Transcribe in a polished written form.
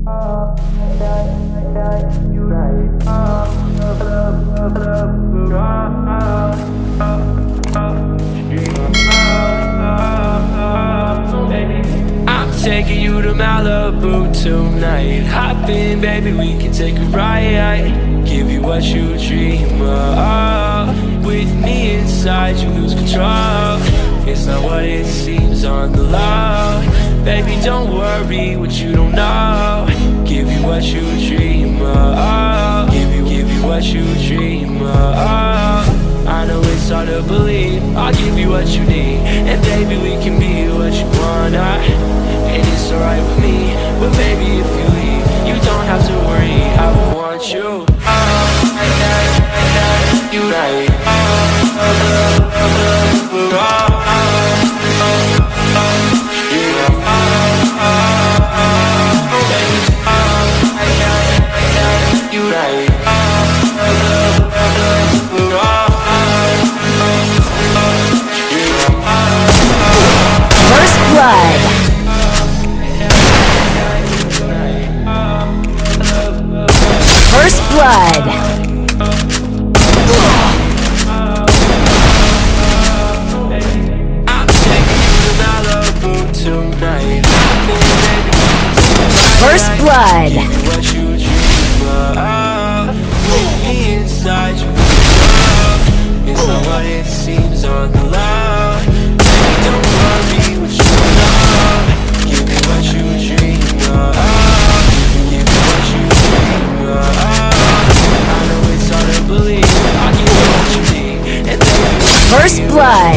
Taking you to Malibu tonight. Hop in, baby, we can take a ride. Give you what you dream of. With me inside, you lose control. It's not what it seems on the low. Baby, don't worry what you don't know. Give you what you dream of. Give you what you dream of. I know it's hard to believe. I'll give you what you need, and baby, we can be what you wanna. And it's alright with me, but baby, if you leave, you don't have to worry. I want you. You right. You right. First blood. First blood. I'm taking you to Malibu tonight. First blood. What you dream of. With me inside you. It's not what it seems on the low. Baby, don't worry what you know. Give me what you dream of. Give me what you dream of. I know it's hard to believe. I'll give you what you need, and then First blood.